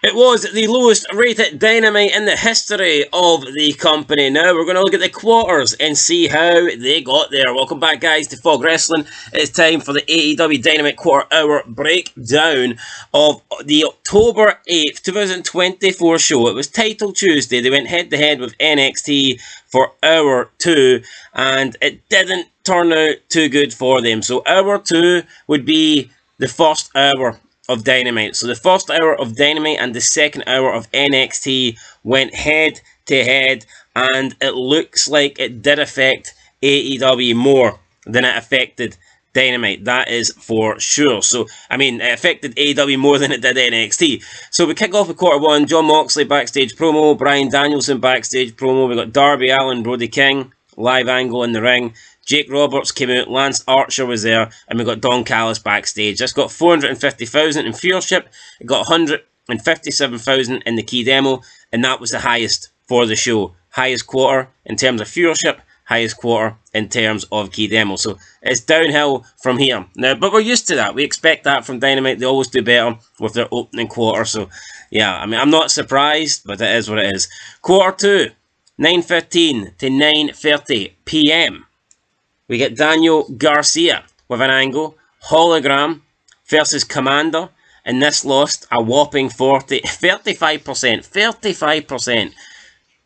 It was the lowest rated Dynamite in the history of the company. Now we're going to look at the quarters and see how they got there. Welcome back, guys, to Fog Wrestling. It's time for the AEW Dynamite quarter hour breakdown of the October 8th, 2024 show. It was Title Tuesday. They went head to head with NXT for hour 2, and it didn't turn out too good for them. So hour 2 would be the first hour of Dynamite. So the first hour of Dynamite and the second hour of NXT went head to head, and it looks like it did affect AEW more than it affected Dynamite. That is for sure. So, I mean, it affected AEW more than it did NXT. So we kick off with quarter 1. Jon Moxley backstage promo. Bryan Danielson backstage promo. We got Darby Allin, Brody King, live angle in the ring. Jake Roberts came out, Lance Archer was there, and we got Don Callis backstage. This got 450,000 in viewership, it got 157,000 in the key demo, and that was the highest for the show. Highest quarter in terms of viewership, highest quarter in terms of key demo. So it's downhill from here. Now, but we're used to that. We expect that from Dynamite. They always do better with their opening quarter. So yeah, I mean, I'm not surprised, but it is what it is. Quarter 2, 9:15 to 9:30 p.m. We get Daniel Garcia with an angle, Hologram versus Commander, and this lost a whopping 35%,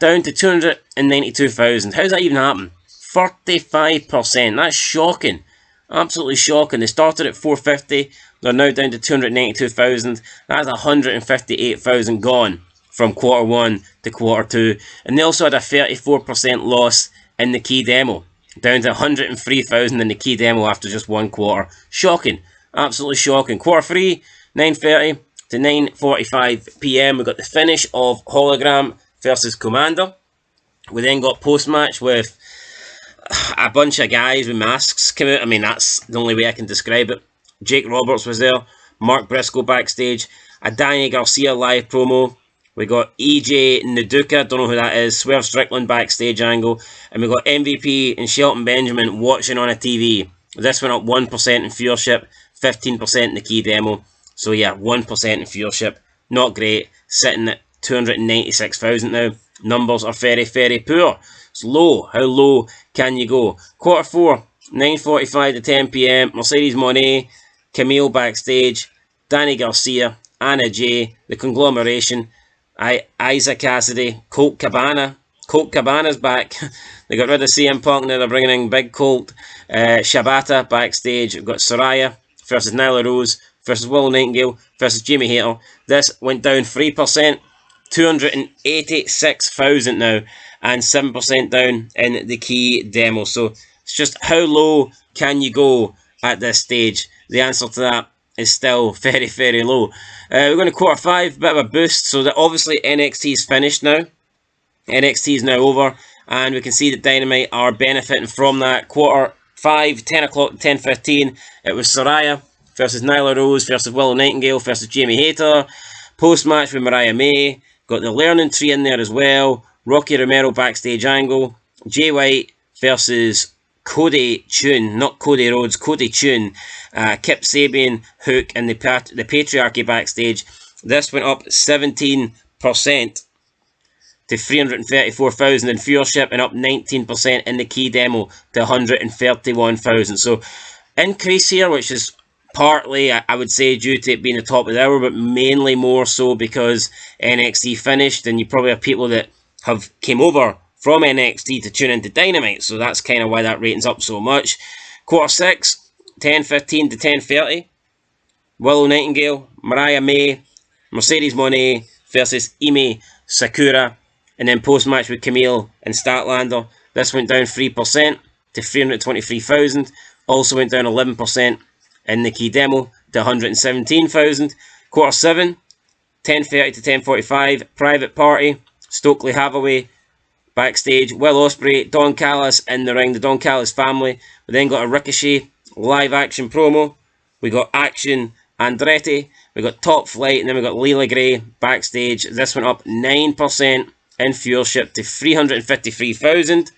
down to 292,000. How's that even happen? 35%, that's shocking, absolutely shocking. They started at 450, they're now down to 292,000, that's 158,000 gone from quarter 1 to quarter 2, and they also had a 34% loss in the key demo. Down to 103,000 in the key demo after just one quarter. Shocking. Absolutely shocking. Quarter 3, 9:30 to 9:45 p.m. We got the finish of Hologram versus Commander. We then got post-match with a bunch of guys with masks come out. I mean, that's the only way I can describe it. Jake Roberts was there. Mark Briscoe backstage. A Danny Garcia live promo. We got EJ Nduka, don't know who that is, Swerve Strickland backstage angle, and we got MVP and Shelton Benjamin watching on a TV. This went up 1% in viewership, 15% in the key demo. So yeah, 1% in viewership, not great, sitting at 296,000 now. Numbers are very, very poor. It's low. How low can you go? Quarter 4, 9:45 to 10 p.m. Mercedes Moné, Camille backstage, Danny Garcia, Anna Jay, the conglomeration, Isaac Cassidy, Colt Cabana. Colt Cabana's back. They got rid of CM Punk, now they're bringing in Big Colt. Shibata backstage. We've got Saraya versus Nyla Rose versus Willow Nightingale versus Jamie Hayter. This went down 3%, 286,000 now, and 7% down in the key demo. So it's just how low can you go at this stage? The answer to that is still very, very low. We're going to quarter 5, bit of a boost. So that obviously NXT is finished now. NXT is now over, and we can see that Dynamite are benefiting from that. Quarter 5, 10 o'clock, 10:15. It was Saraya versus Nyla Rose versus Willow Nightingale versus Jamie Hayter. Post-match with Mariah May. Got the Learning Tree in there as well. Rocky Romero backstage angle. Jay White versus Cody Chun, not Cody Rhodes, Cody Chun. Kip Sabian, Hook, and the Patriarchy backstage. This went up 17% to 334,000 in viewership, and up 19% in the key demo to 131,000. So increase here, which is partly, I would say, due to it being the top of the hour, but mainly more so because NXT finished, and you probably have people that have came over from NXT to tune into Dynamite, so that's kind of why that rating's up so much. Quarter 6, 10:15 to 10:30. Willow Nightingale, Mariah May, Mercedes Moné versus Ime Sakura, and then post-match with Camille and Statlander. This went down 3% to 323,000. Also went down 11% in the key demo to 117,000. Quarter 7, 10:30 to 10:45. Private Party, Stokely Hathaway backstage, Will Ospreay, Don Callis in the ring, the Don Callis family. We then got a Ricochet live action promo. We got Action Andretti. We got Top Flight, and then we got Leila Grey backstage. This went up 9% in viewership to 353,000.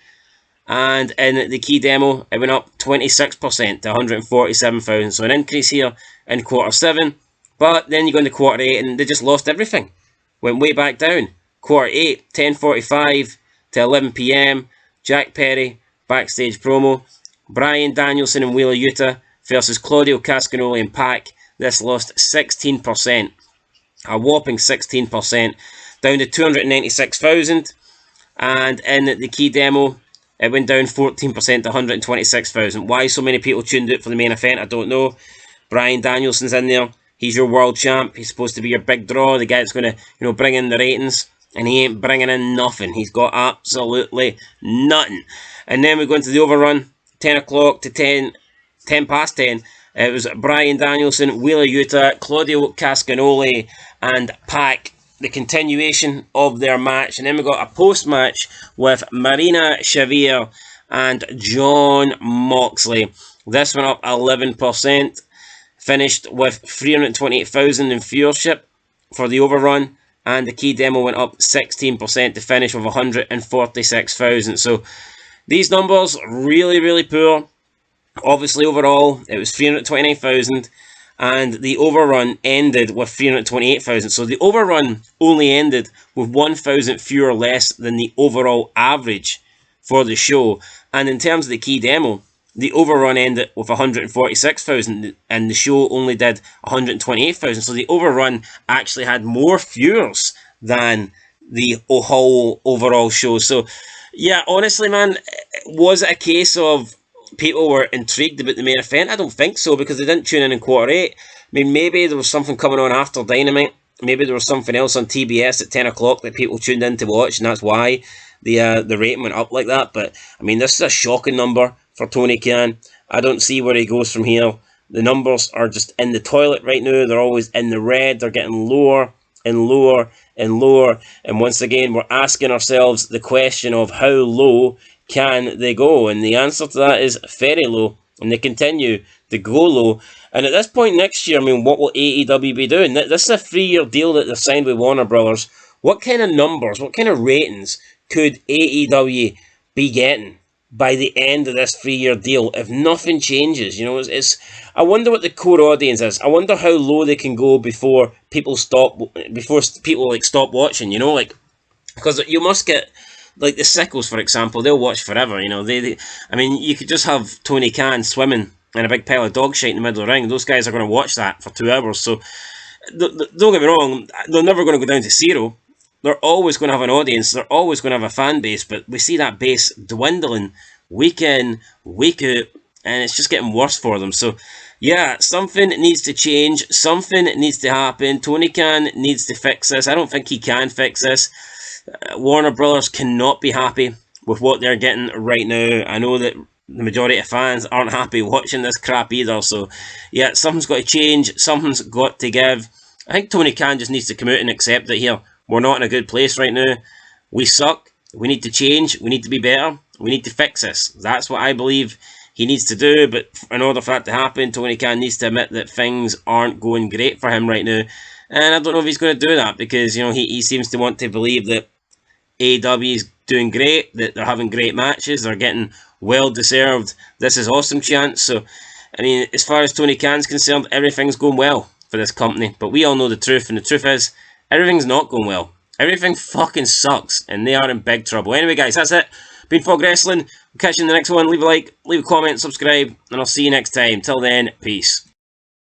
And in the key demo, it went up 26% to 147,000. So an increase here in quarter 7. But then you go into quarter 8, and they just lost everything. went way back down. Quarter 8, 10:45 to 11 p.m. Jack Perry, backstage promo. Bryan Danielson and Wheeler Yuta versus Claudio Cascagnoli and Pac. This lost 16%. A whopping 16%. Down to 296,000. And in the key demo, it went down 14% to 126,000. Why so many people tuned out for the main event, I don't know. Bryan Danielson's in there. He's your world champ. He's supposed to be your big draw. The guy that's going to, bring in the ratings. And he ain't bringing in nothing. He's got absolutely nothing. And then we go into the overrun. 10 o'clock to 10 past 10. It was Bryan Danielson, Wheeler Yuta, Claudio Cascagnoli, and Pac. The continuation of their match. And then we got a post-match with Marina Shafir and Jon Moxley. This went up 11%. Finished with 328,000 in viewership for the overrun. And the key demo went up 16% to finish with 146,000. So these numbers, really, really poor. Obviously, overall, it was 329,000. And the overrun ended with 328,000. So the overrun only ended with 1,000 fewer less than the overall average for the show. And in terms of the key demo, the overrun ended with 146,000 and the show only did 128,000. So the overrun actually had more viewers than the whole overall show. So yeah, honestly, man, was it a case of people were intrigued about the main event? I don't think so, because they didn't tune in quarter 8. I mean, maybe there was something coming on after Dynamite. Maybe there was something else on TBS at 10 o'clock that people tuned in to watch, and that's why the rating went up like that. But, I mean, this is a shocking number for Tony Khan. I don't see where he goes from here. The numbers are just in the toilet right now. They're always in the red. They're getting lower and lower and lower. And once again, we're asking ourselves the question of how low can they go? And the answer to that is very low. And they continue to go low. And at this point next year, I mean, what will AEW be doing? This is a 3-year deal that they've signed with Warner Brothers. What kind of numbers, what kind of ratings could AEW be getting by the end of this 3-year deal if nothing changes? I wonder what the core audience is. I wonder how low they can go before people stop watching, because you must get, like the sickles, for example, they'll watch forever, I mean, you could just have Tony Khan swimming in a big pile of dog shit in the middle of the ring. Those guys are going to watch that for 2 hours. So, don't get me wrong, they're never going to go down to zero. They're always going to have an audience. They're always going to have a fan base. But we see that base dwindling week in, week out, and it's just getting worse for them. So, yeah, something needs to change. Something needs to happen. Tony Khan needs to fix this. I don't think he can fix this. Warner Brothers cannot be happy with what they're getting right now. I know that the majority of fans aren't happy watching this crap either. So, yeah, something's got to change. Something's got to give. I think Tony Khan just needs to come out and accept that here, we're not in a good place right now. We suck. We need to change. We need to be better. We need to fix this. That's what I believe he needs to do. But in order for that to happen, Tony Khan needs to admit that things aren't going great for him right now. And I don't know if he's going to do that, because he seems to want to believe that AEW is doing great, that they're having great matches, they're getting well-deserved "this is awesome" chants. So, I mean, as far as Tony Khan's concerned, everything's going well for this company. But we all know the truth, and the truth is, everything's not going well. Everything fucking sucks, and they are in big trouble. Anyway, guys, that's it. Been Fog Wrestling. We'll catch you in the next one. Leave a like, leave a comment, subscribe, and I'll see you next time. Till then, peace.